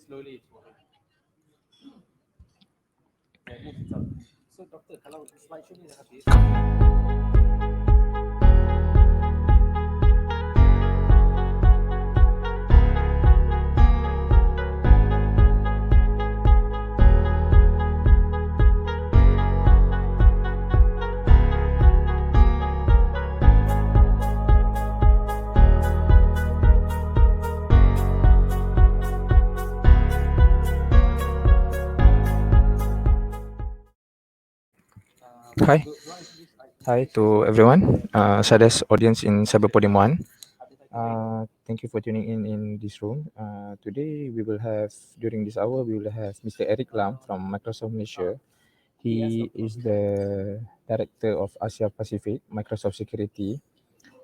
slowly it's moving. Move jap. So doktor, kalau slideshow ni dah habis. Hi to everyone, CYDES audience in Podium 1. Thank you for tuning in this room. Today we will have, during this hour, we will have Mr. Eric Lam from Microsoft Malaysia. He is the Director of Asia Pacific, Microsoft Security.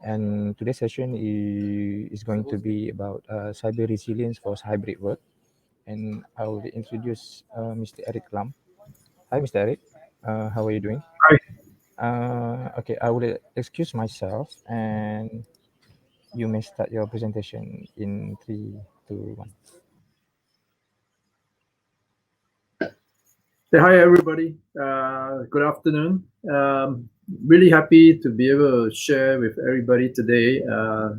And today's session is going to be about cyber resilience for hybrid work. And I will introduce Mr. Eric Lam. Hi, Mr. Eric. How are you doing? Hi. Okay, I will excuse myself and you may start your presentation in 3, 2, 1. Hi, everybody. Good afternoon. Really happy to be able to share with everybody today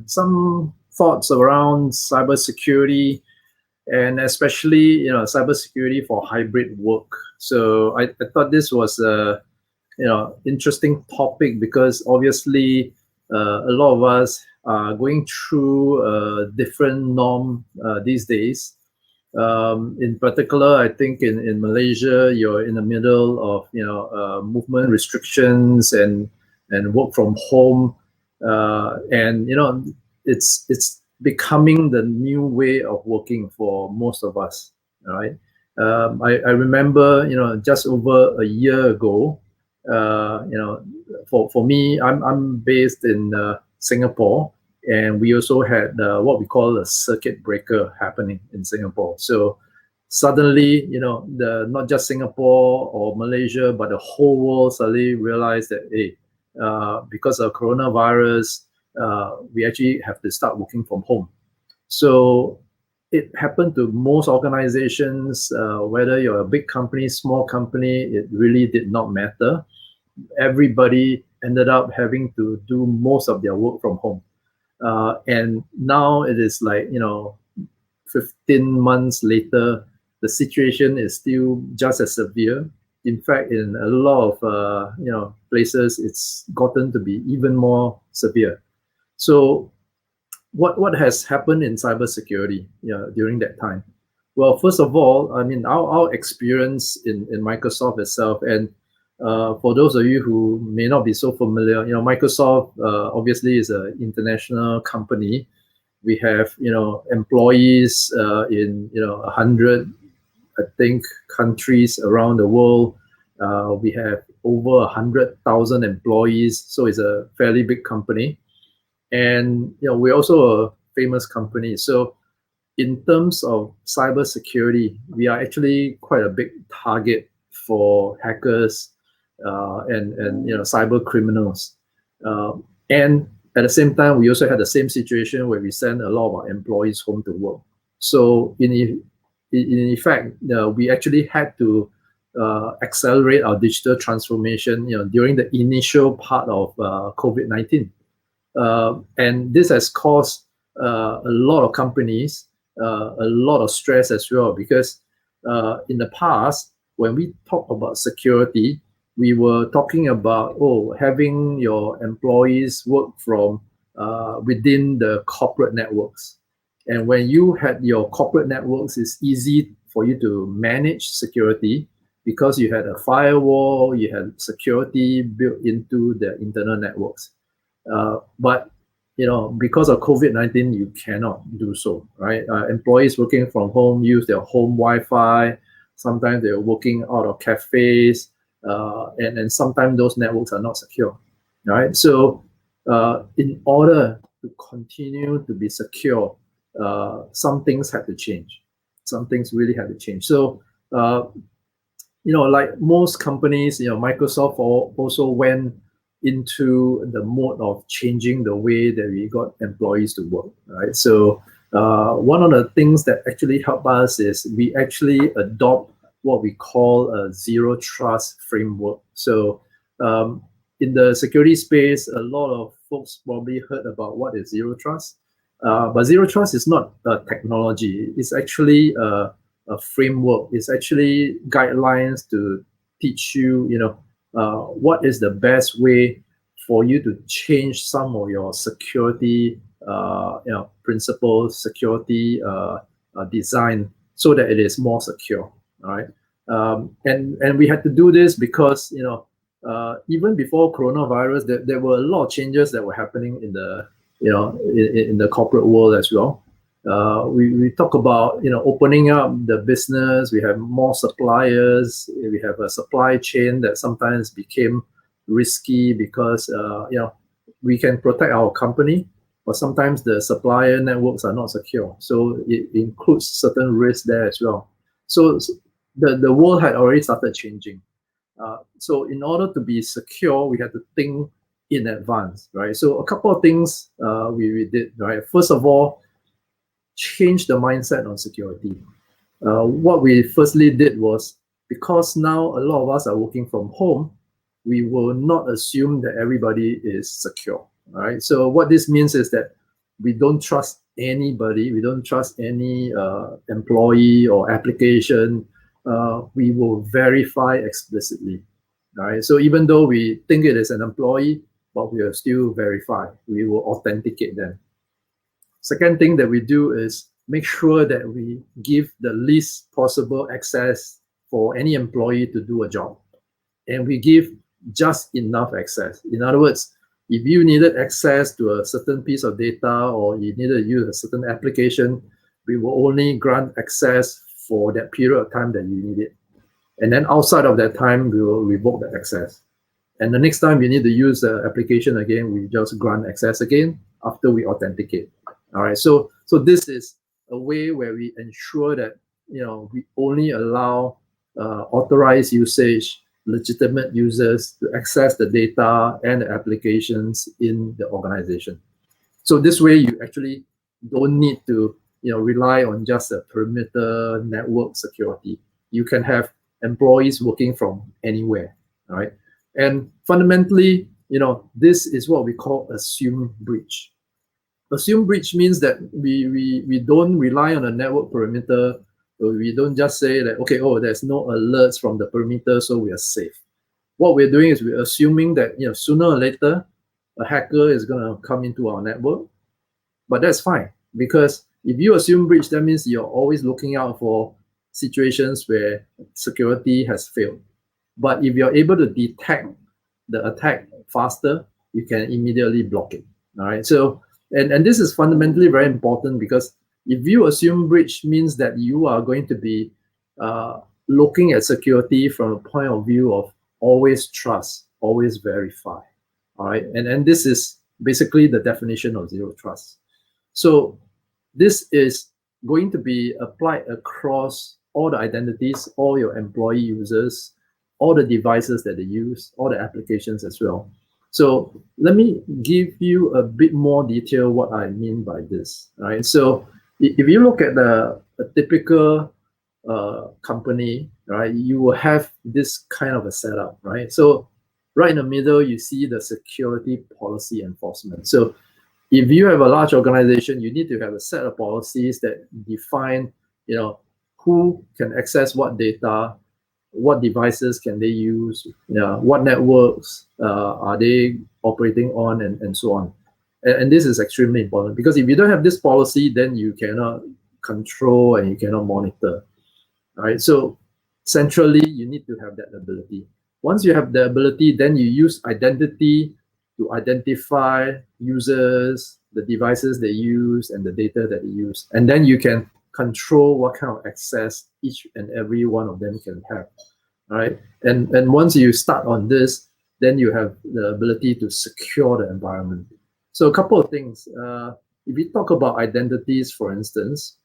some thoughts around cybersecurity and especially, cybersecurity for hybrid work. So I thought this was a interesting topic because obviously a lot of us are going through a different norm these days. In particular, I think in Malaysia, you're in the middle of movement restrictions and work from home, and it's becoming the new way of working for most of us. Right? I remember just over a year ago. For me, I'm based in Singapore, and we also had what we call a circuit breaker happening in Singapore. So suddenly, not just Singapore or Malaysia, but the whole world suddenly realized that, hey, because of coronavirus, we actually have to start working from home. So it happened to most organizations, whether you're a big company, small company, it really did not matter. Everybody ended up having to do most of their work from home. And now it is like, 15 months later, the situation is still just as severe. In fact, in a lot of, places, it's gotten to be even more severe. So what has happened in cybersecurity during that time? Well, first of all, I mean, our experience in Microsoft itself, and for those of you who may not be so familiar, Microsoft obviously is an international company. We have, employees in, 100, I think, countries around the world. We have over 100,000 employees, so it's a fairly big company. And, we're also a famous company. So in terms of cybersecurity, we are actually quite a big target for hackers and cyber criminals. And at the same time, we also had the same situation where we send a lot of our employees home to work. So in effect, we actually had to accelerate our digital transformation, during the initial part of COVID-19. And this has caused a lot of companies a lot of stress as well, because in the past, when we talk about security, we were talking about having your employees work from within the corporate networks. And when you had your corporate networks, it's easy for you to manage security because you had a firewall, you had security built into the internal networks. But because of COVID-19, you cannot do so, right? Employees working from home use their home Wi-Fi. Sometimes they're working out of cafes, and sometimes those networks are not secure, right? So in order to continue to be secure, some things had to change. Some things really had to change. So, like most companies, Microsoft also went into the mode of changing the way that we got employees to work, right? So One of the things that actually help us is we actually adopt what we call a zero trust framework. So in the security space, a lot of folks probably heard about what is zero trust. But zero trust is not a technology. It's actually a framework. It's actually guidelines to teach you, what is the best way for you to change some of your security, principles, security design, so that it is more secure. All right, and we had to do this because even before coronavirus, there were a lot of changes that were happening in the in the corporate world as well. We talk about opening up the business. We have more suppliers. We have a supply chain that sometimes became risky because we can protect our company, but sometimes the supplier networks are not secure. So it includes certain risks there as well. So the world had already started changing. So in order to be secure, we had to think in advance, right? So a couple of things we did, right? First of all, change the mindset on security. What we firstly did was, because now a lot of us are working from home, we will not assume that everybody is secure, right? So what this means is that we don't trust anybody. We don't trust any employee or application. We will verify explicitly, right? So even though we think it is an employee, but we will still verify. We will authenticate them. Second thing that we do is make sure that we give the least possible access for any employee to do a job. And we give just enough access. In other words, if you needed access to a certain piece of data or you needed to use a certain application, we will only grant access for that period of time that you need it. And then outside of that time, we will revoke the access. And the next time you need to use the application again, we just grant access again after we authenticate. All right. So this is a way where we ensure that we only allow authorized usage, legitimate users to access the data and the applications in the organization. So this way, you actually don't need to rely on just a perimeter network security. You can have employees working from anywhere. All right. And fundamentally, this is what we call assume breach. Assume breach means that we don't rely on a network perimeter. We don't just say that, okay, there's no alerts from the perimeter, so we are safe. What we're doing is we're assuming that sooner or later, a hacker is going to come into our network. But that's fine, because if you assume breach, that means you're always looking out for situations where security has failed. But if you're able to detect the attack faster, you can immediately block it. All right. So, and this is fundamentally very important, because if you assume breach, means that you are going to be looking at security from a point of view of always trust, always verify. All right. And this is basically the definition of zero trust. So this is going to be applied across all the identities, all your employee users, all the devices that they use, all the applications as well. So let me give you a bit more detail what I mean by this. Right. So if you look at a typical company, right, you will have this kind of a setup, right? So right in the middle, you see the security policy enforcement. So if you have a large organization, you need to have a set of policies that define, who can access what data, what devices can they use, what networks are they operating on, and so on. And this is extremely important, because if you don't have this policy, then you cannot control and you cannot monitor. All right. So centrally, you need to have that ability. Once you have the ability, then you use identity to identify users, the devices they use, and the data that they use. And then you can control what kind of access each and every one of them can have. All right. And once you start on this, then you have the ability to secure the environment. So a couple of things. If we talk about identities, for instance,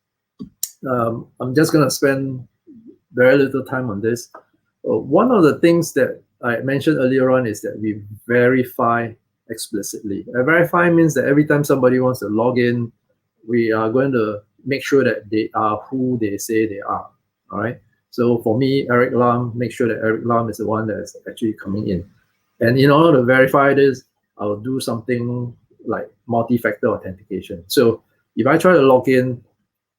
I'm just going to spend very little time on this. One of the things that I mentioned earlier on is that we verify explicitly. Verify means that every time somebody wants to log in, we are going to make sure that they are who they say they are. All right. So for me, Eric Lam, make sure that Eric Lam is the one that is actually coming in. And in order to verify this, I'll do something like multi-factor authentication. So if I try to log in,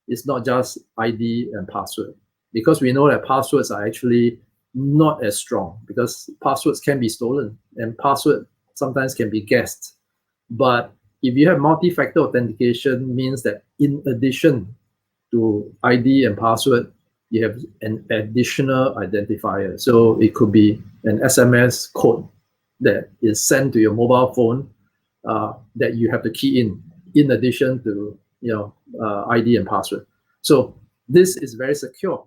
it's not just ID and password, because we know that passwords are actually not as strong, because passwords can be stolen and password sometimes can be guessed. But if you have multi-factor authentication, means that in addition to ID and password, you have an additional identifier. So it could be an SMS code that is sent to your mobile phone that you have to key in addition to ID and password. So this is very secure.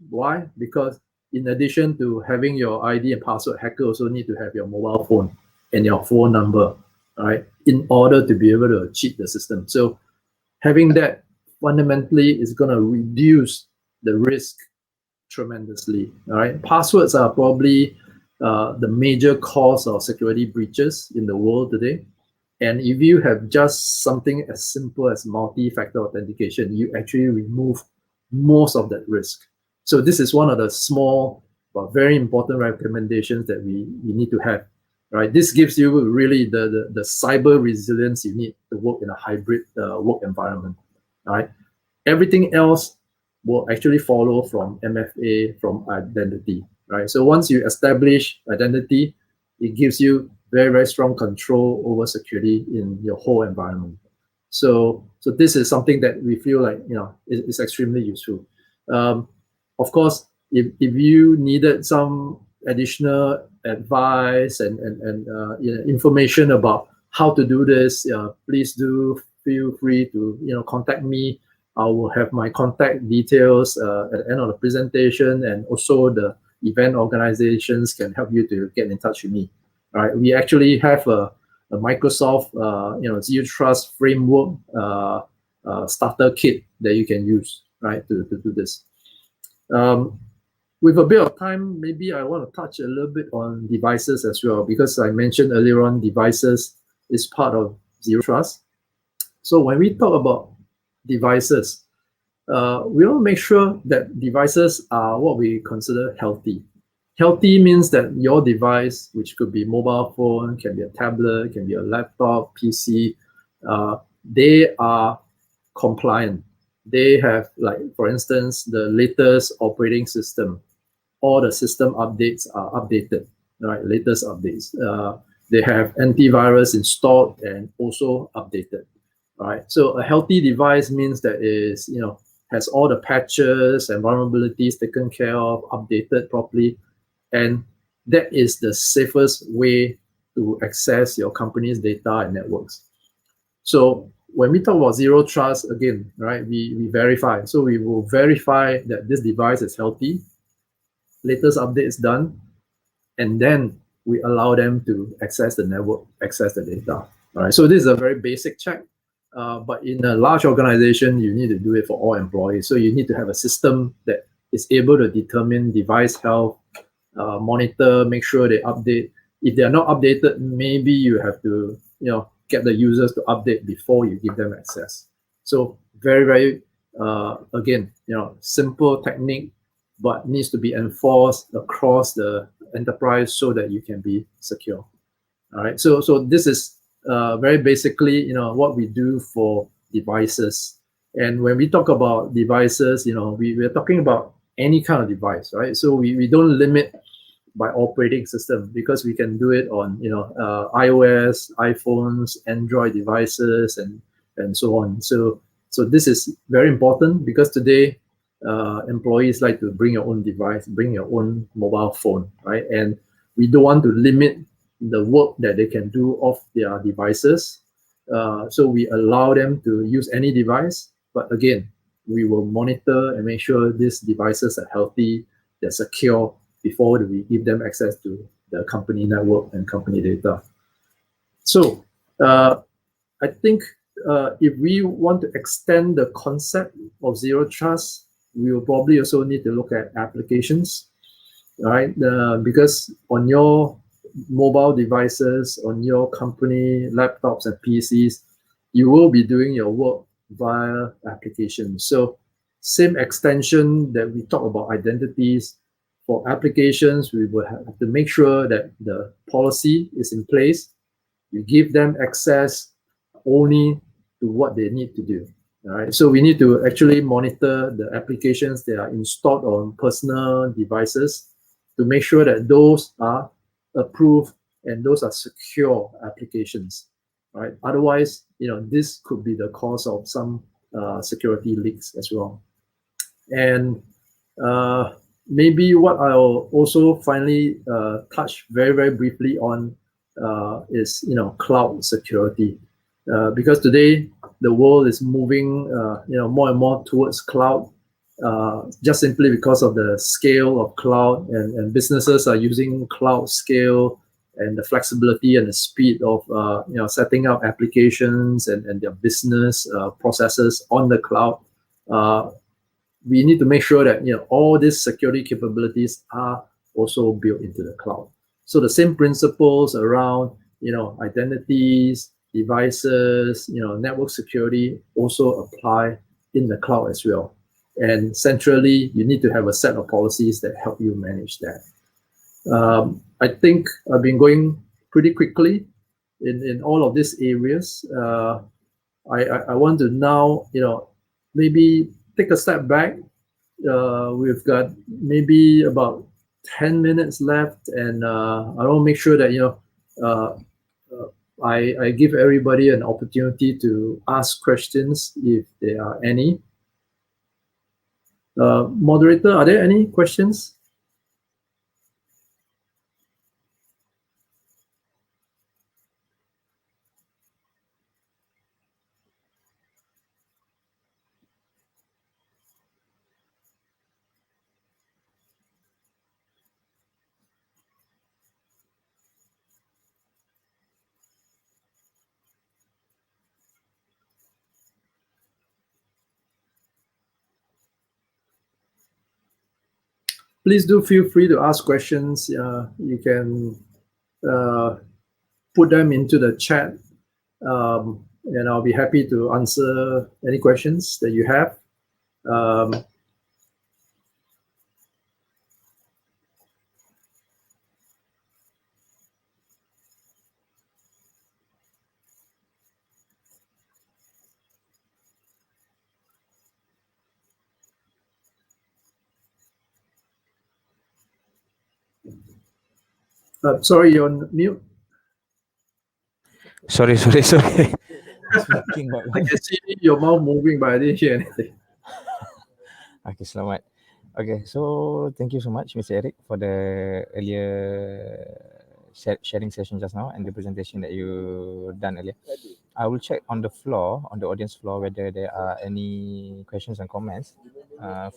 Why? Because in addition to having your ID and password, hacker also need to have your mobile phone and your phone number, right, in order to be able to cheat the system. So having that fundamentally is going to reduce the risk tremendously. All right, passwords are probably the major cause of security breaches in the world today. And if you have just something as simple as multi-factor authentication, you actually remove most of that risk. So this is one of the small but very important recommendations that we need to have. Right, this gives you really the cyber resilience you need to work in a hybrid work environment. All right, everything else will actually follow from MFA, from identity. Right, so once you establish identity, it gives you very, very strong control over security in your whole environment. So this is something that we feel like is extremely useful. Of course, if you needed some additional advice and information about how to do this, please do feel free to contact me. I will have my contact details at the end of the presentation, and also the event organizations can help you to get in touch with me. All right, we actually have a Microsoft Zero Trust framework starter kit that you can use, right, to do this. With a bit of time, maybe I want to touch a little bit on devices as well, because I mentioned earlier on devices is part of Zero Trust. So when we talk about devices, we want to make sure that devices are what we consider healthy. Healthy means that your device, which could be mobile phone, can be a tablet, can be a laptop, PC, they are compliant. They have, like, for instance, the latest operating system. All the system updates are updated, right? Latest updates. They have antivirus installed and also updated, right? So a healthy device means that is, has all the patches and vulnerabilities taken care of, updated properly. And that is the safest way to access your company's data and networks. So when we talk about Zero Trust, again, right, we verify. So we will verify that this device is healthy, latest update is done, and then we allow them to access the network, access the data. All right, so this is a very basic check. But in a large organization, you need to do it for all employees. So you need to have a system that is able to determine device health, monitor, make sure they update. If they are not updated, maybe you have to get the users to update before you give them access. So very, very again, simple technique, but needs to be enforced across the enterprise so that you can be secure. All right, so this is very basically what we do for devices. And when we talk about devices, we're talking about any kind of device, right? So we don't limit by operating system, because we can do it on iOS, iPhones, Android devices, and so on. So this is very important, because today employees like to bring your own device, bring your own mobile phone, right? And we don't want to limit the work that they can do off their devices. So we allow them to use any device, but again, we will monitor and make sure these devices are healthy, they're secure, before we give them access to the company network and company data. So I think if we want to extend the concept of Zero Trust, we will probably also need to look at applications, right? Because on your mobile devices, on your company laptops and PCs, you will be doing your work via applications. So same extension that we talk about identities for applications, we will have to make sure that the policy is in place. We give them access only to what they need to do. All right. So we need to actually monitor the applications that are installed on personal devices to make sure that those are approved and those are secure applications. Right. Otherwise, this could be the cause of some security leaks as well. And maybe what I'll also finally touch very, very briefly on is cloud security, because today the world is moving more and more towards cloud, just simply because of the scale of cloud, and businesses are using cloud scale and the flexibility and the speed of setting up applications and their business processes on the cloud. We need to make sure that all these security capabilities are also built into the cloud. So the same principles around identities, devices, network security also apply in the cloud as well. And centrally, you need to have a set of policies that help you manage that. I think I've been going pretty quickly in all of these areas. I want to now maybe take a step back. We've got maybe about 10 minutes left, and I want to make sure that I give everybody an opportunity to ask questions if there are any. Moderator, are there any questions? Please do feel free to ask questions. You can put them into the chat, and I'll be happy to answer any questions that you have. Sorry, you're on mute. Sorry. Speaking I can see your mouth moving, but I didn't hear anything. Okay, selamat. Okay, so thank you so much, Mr. Eric, for the earlier sharing session just now and the presentation that you done earlier. I will check on the floor, on the audience floor, whether there are any questions and comments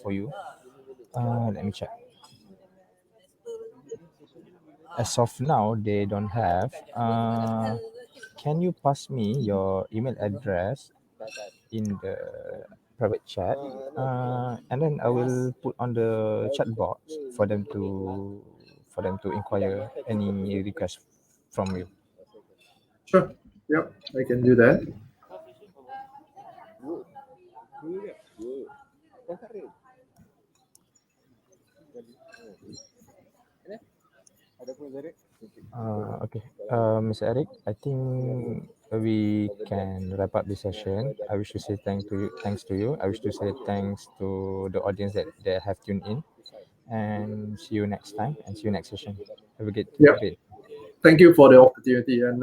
for you. Let me check. As of now, they don't have. Can you pass me your email address in the private chat, and then I will put on the chat box for them to inquire any request from you. Sure. Yep, I can do that. Okay, Mr. Eric, I think we can wrap up this session. I wish to say thanks to you. I wish to say thanks to the audience that have tuned in, and see you next time and see you next session. Have a good day. Thank you for the opportunity, and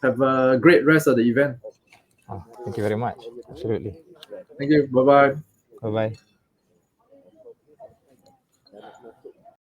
have a great rest of the event. Thank you very much. Absolutely. Thank you. Bye-bye. Bye-bye.